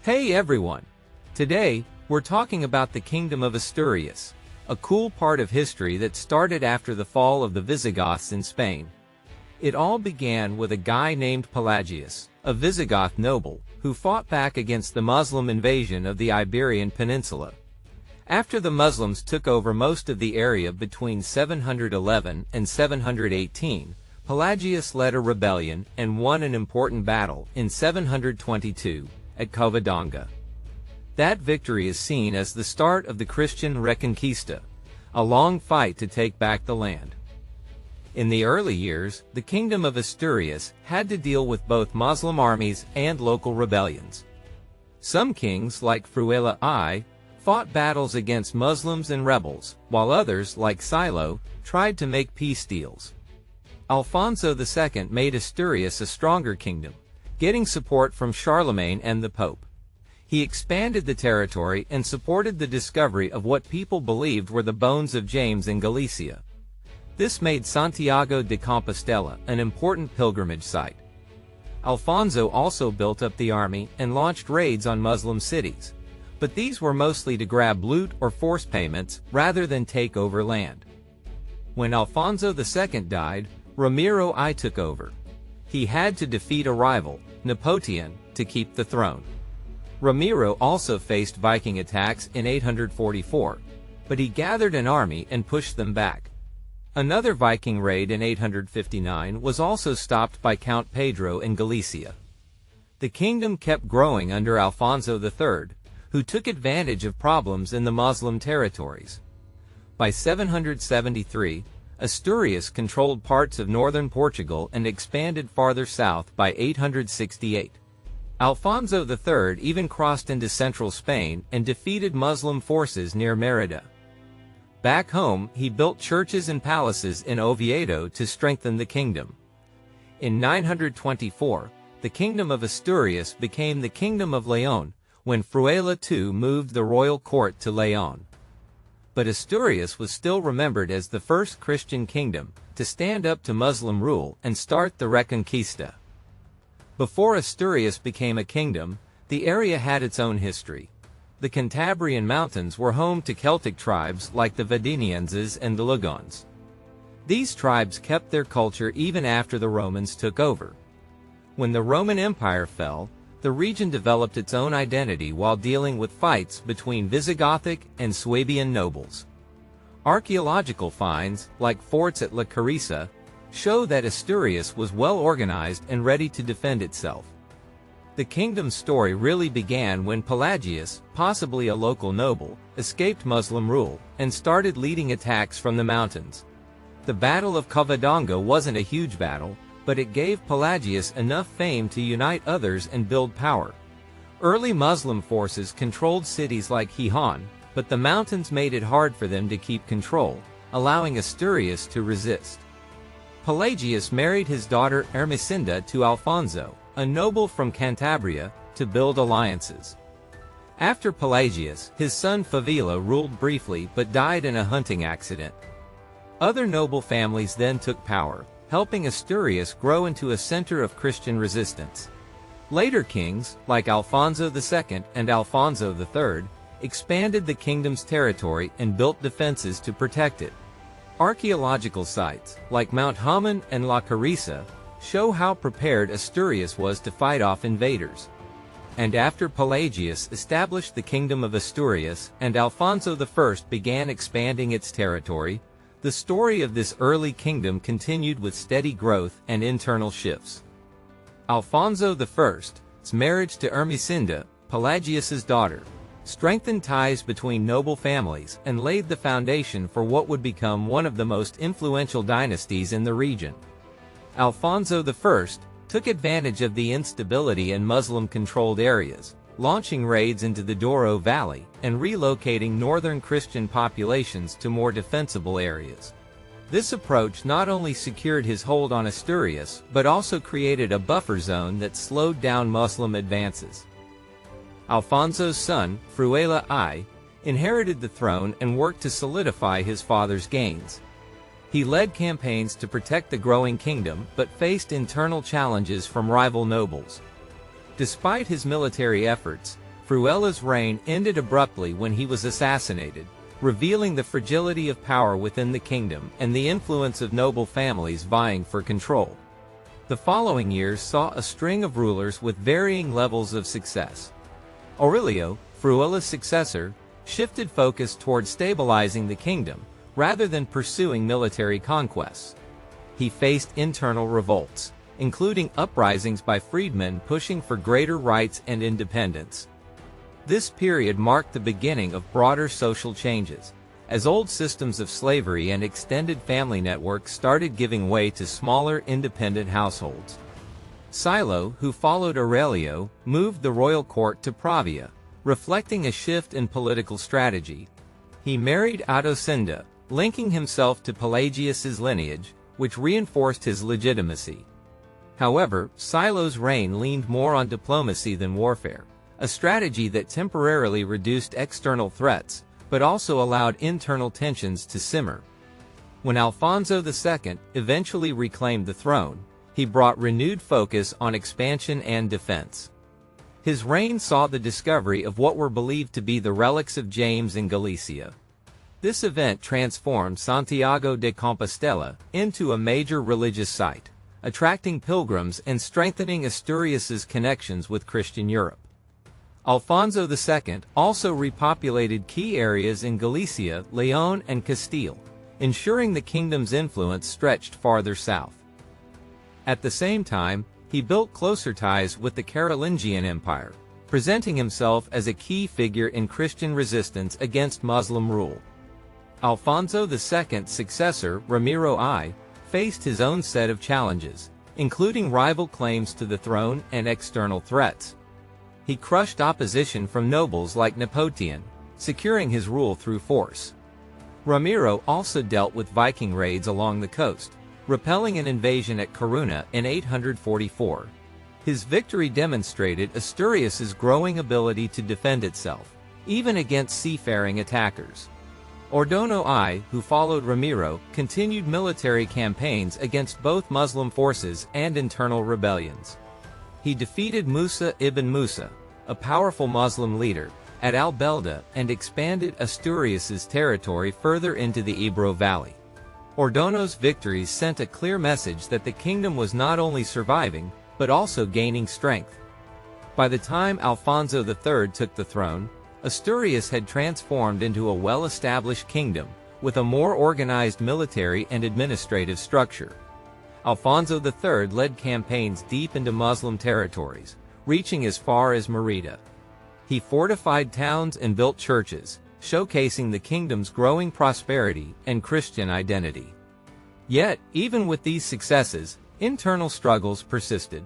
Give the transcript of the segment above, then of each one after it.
Hey everyone! Today, we're talking about the Kingdom of Asturias, a cool part of history that started after the fall of the Visigoths in Spain. It all began with a guy named Pelagius, a Visigoth noble, who fought back against the Muslim invasion of the Iberian Peninsula. After the Muslims took over most of the area between 711 and 718, Pelagius led a rebellion and won an important battle in 722 at Covadonga. That victory is seen as the start of the Christian Reconquista, a long fight to take back the land. In the early years, the Kingdom of Asturias had to deal with both Muslim armies and local rebellions. Some kings, like Fruela I, fought battles against Muslims and rebels, while others, like Silo, tried to make peace deals. Alfonso II made Asturias a stronger kingdom, getting support from Charlemagne and the Pope. He expanded the territory and supported the discovery of what people believed were the bones of James in Galicia. This made Santiago de Compostela an important pilgrimage site. Alfonso also built up the army and launched raids on Muslim cities, but these were mostly to grab loot or force payments rather than take over land. When Alfonso II died, Ramiro I took over. He had to defeat a rival, Napoleon, to keep the throne. Ramiro also faced Viking attacks in 844, but he gathered an army and pushed them back. Another Viking raid in 859 was also stopped by Count Pedro in Galicia. The kingdom kept growing under Alfonso III, who took advantage of problems in the Muslim territories. By 773, Asturias controlled parts of northern Portugal and expanded farther south by 868. Alfonso III even crossed into central Spain and defeated Muslim forces near Merida. Back home, he built churches and palaces in Oviedo to strengthen the kingdom. In 924, the Kingdom of Asturias became the Kingdom of León, when Fruela II moved the royal court to León. But Asturias was still remembered as the first Christian kingdom to stand up to Muslim rule and start the Reconquista. Before Asturias became a kingdom, the area had its own history. The Cantabrian Mountains were home to Celtic tribes like the Vadinienses and the Lugons. These tribes kept their culture even after the Romans took over. When the Roman Empire fell, the region developed its own identity while dealing with fights between Visigothic and Swabian nobles. Archaeological finds, like forts at La Carissa, show that Asturias was well organized and ready to defend itself. The kingdom's story really began when Pelagius, possibly a local noble, escaped Muslim rule and started leading attacks from the mountains. The Battle of Covadonga wasn't a huge battle, but it gave Pelagius enough fame to unite others and build power. Early Muslim forces controlled cities like Gijón, but the mountains made it hard for them to keep control, allowing Asturias to resist. Pelagius married his daughter Ermesinda to Alfonso, a noble from Cantabria, to build alliances. After Pelagius, his son Favila ruled briefly but died in a hunting accident. Other noble families then took power, helping Asturias grow into a center of Christian resistance. Later kings, like Alfonso II and Alfonso III, expanded the kingdom's territory and built defenses to protect it. Archaeological sites, like Mount Haman and La Carissa, show how prepared Asturias was to fight off invaders. And after Pelagius established the Kingdom of Asturias and Alfonso I began expanding its territory, the story of this early kingdom continued with steady growth and internal shifts. Alfonso I's marriage to Ermesinda, Pelagius's daughter, strengthened ties between noble families and laid the foundation for what would become one of the most influential dynasties in the region. Alfonso I took advantage of the instability in Muslim-controlled areas, launching raids into the Douro Valley and relocating northern Christian populations to more defensible areas. This approach not only secured his hold on Asturias but also created a buffer zone that slowed down Muslim advances. Alfonso's son, Fruela I, inherited the throne and worked to solidify his father's gains. He led campaigns to protect the growing kingdom but faced internal challenges from rival nobles. Despite his military efforts, Fruela's reign ended abruptly when he was assassinated, revealing the fragility of power within the kingdom and the influence of noble families vying for control. The following years saw a string of rulers with varying levels of success. Aurelio, Fruela's successor, shifted focus toward stabilizing the kingdom, rather than pursuing military conquests. He faced internal revolts, including uprisings by freedmen pushing for greater rights and independence. This period marked the beginning of broader social changes, as old systems of slavery and extended family networks started giving way to smaller independent households. Silo, who followed Aurelio, moved the royal court to Pravia, reflecting a shift in political strategy. He married Adosinda, linking himself to Pelagius's lineage, which reinforced his legitimacy. However, Silo's reign leaned more on diplomacy than warfare, a strategy that temporarily reduced external threats, but also allowed internal tensions to simmer. When Alfonso II eventually reclaimed the throne, he brought renewed focus on expansion and defense. His reign saw the discovery of what were believed to be the relics of James in Galicia. This event transformed Santiago de Compostela into a major religious site, attracting pilgrims and strengthening Asturias's connections with Christian Europe. Alfonso II also repopulated key areas in Galicia, León, and Castile, ensuring the kingdom's influence stretched farther south. At the same time, he built closer ties with the Carolingian Empire, presenting himself as a key figure in Christian resistance against Muslim rule. Alfonso II's successor, Ramiro I, faced his own set of challenges, including rival claims to the throne and external threats. He crushed opposition from nobles like Nepotian, securing his rule through force. Ramiro also dealt with Viking raids along the coast, repelling an invasion at Corunna in 844. His victory demonstrated Asturias's growing ability to defend itself, even against seafaring attackers. Ordono I, who followed Ramiro, continued military campaigns against both Muslim forces and internal rebellions. He defeated Musa ibn Musa, a powerful Muslim leader, at Albelda and expanded Asturias's territory further into the Ebro Valley. Ordono's victories sent a clear message that the kingdom was not only surviving, but also gaining strength. By the time Alfonso III took the throne, Asturias had transformed into a well-established kingdom, with a more organized military and administrative structure. Alfonso III led campaigns deep into Muslim territories, reaching as far as Merida. He fortified towns and built churches, showcasing the kingdom's growing prosperity and Christian identity. Yet, even with these successes, internal struggles persisted.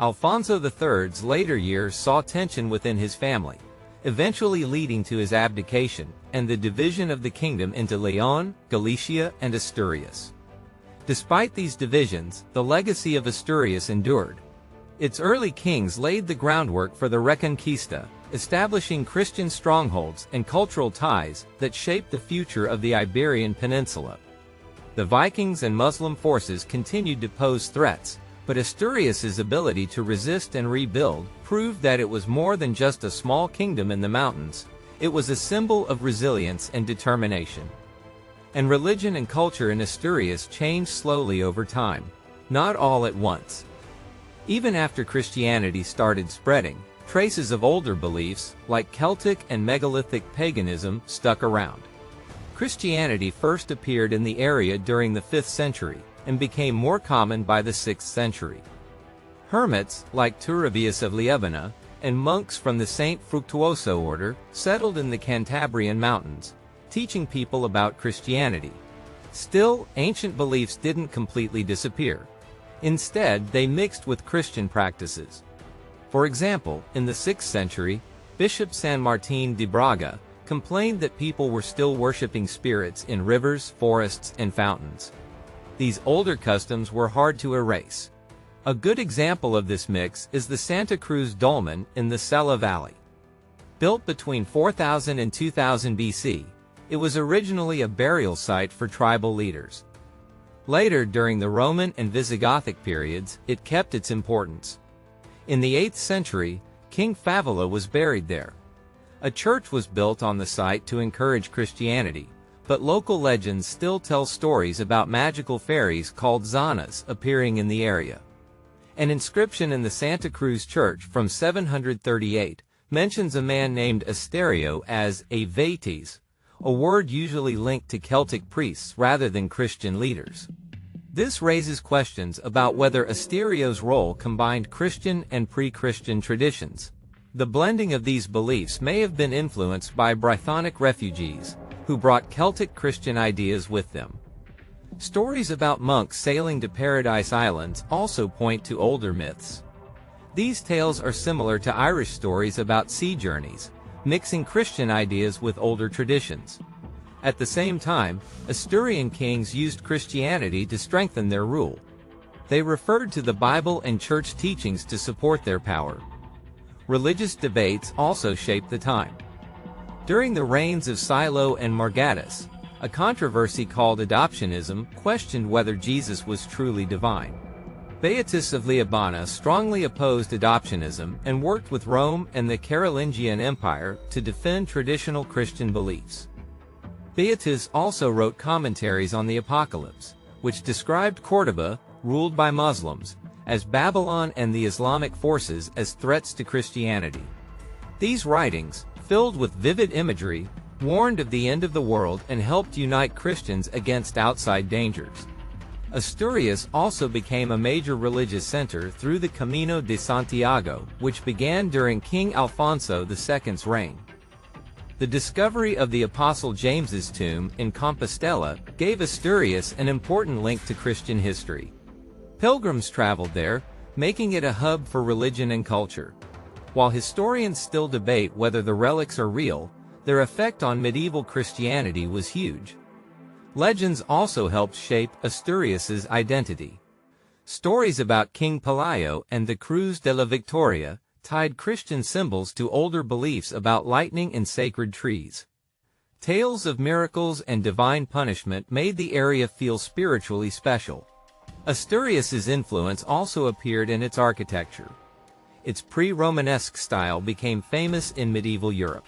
Alfonso III's later years saw tension within his family, eventually leading to his abdication and the division of the kingdom into León, Galicia, and Asturias. Despite these divisions, the legacy of Asturias endured. Its early kings laid the groundwork for the Reconquista, establishing Christian strongholds and cultural ties that shaped the future of the Iberian Peninsula. The Vikings and Muslim forces continued to pose threats, but Asturias's ability to resist and rebuild proved that it was more than just a small kingdom in the mountains. It was a symbol of resilience and determination. And religion and culture in Asturias changed slowly over time, not all at once. Even after Christianity started spreading, traces of older beliefs, like Celtic and megalithic paganism, stuck around. Christianity first appeared in the area during the 5th century, and became more common by the 6th century. Hermits, like Turavius of Liébana, and monks from the Saint Fructuoso order, settled in the Cantabrian mountains, teaching people about Christianity. Still, ancient beliefs didn't completely disappear. Instead, they mixed with Christian practices. For example, in the 6th century, Bishop San Martín de Braga complained that people were still worshipping spirits in rivers, forests, and fountains. These older customs were hard to erase. A good example of this mix is the Santa Cruz Dolmen in the Sella Valley. Built between 4000 and 2000 BC, it was originally a burial site for tribal leaders. Later, during the Roman and Visigothic periods, it kept its importance. In the 8th century, King Pelayo was buried there. A church was built on the site to encourage Christianity, but local legends still tell stories about magical fairies called xanas appearing in the area. An inscription in the Santa Cruz Church from 738 mentions a man named Asterio as a vates, a word usually linked to Celtic priests rather than Christian leaders. This raises questions about whether Asterio's role combined Christian and pre-Christian traditions. The blending of these beliefs may have been influenced by Brythonic refugees, who brought Celtic Christian ideas with them. Stories about monks sailing to Paradise Islands also point to older myths. These tales are similar to Irish stories about sea journeys, mixing Christian ideas with older traditions. At the same time, Asturian kings used Christianity to strengthen their rule. They referred to the Bible and church teachings to support their power. Religious debates also shaped the time. During the reigns of Silo and Margatus, a controversy called adoptionism questioned whether Jesus was truly divine. Beatus of Liébana strongly opposed adoptionism and worked with Rome and the Carolingian Empire to defend traditional Christian beliefs. Beatus also wrote commentaries on the Apocalypse, which described Córdoba, ruled by Muslims, as Babylon and the Islamic forces as threats to Christianity. These writings, filled with vivid imagery, warned of the end of the world and helped unite Christians against outside dangers. Asturias also became a major religious center through the Camino de Santiago, which began during King Alfonso II's reign. The discovery of the Apostle James's tomb in Compostela gave Asturias an important link to Christian history. Pilgrims traveled there, making it a hub for religion and culture. While historians still debate whether the relics are real, their effect on medieval Christianity was huge. Legends also helped shape Asturias's identity. Stories about King Pelayo and the Cruz de la Victoria tied Christian symbols to older beliefs about lightning and sacred trees. Tales of miracles and divine punishment made the area feel spiritually special. Asturias's influence also appeared in its architecture. Its pre-Romanesque style became famous in medieval Europe.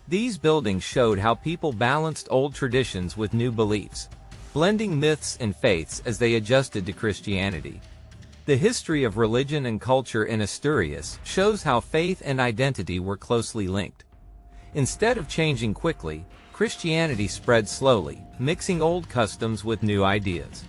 These buildings showed how people balanced old traditions with new beliefs, blending myths and faiths as they adjusted to Christianity. The history of religion and culture in Asturias shows how faith and identity were closely linked. Instead of changing quickly, Christianity spread slowly, mixing old customs with new ideas.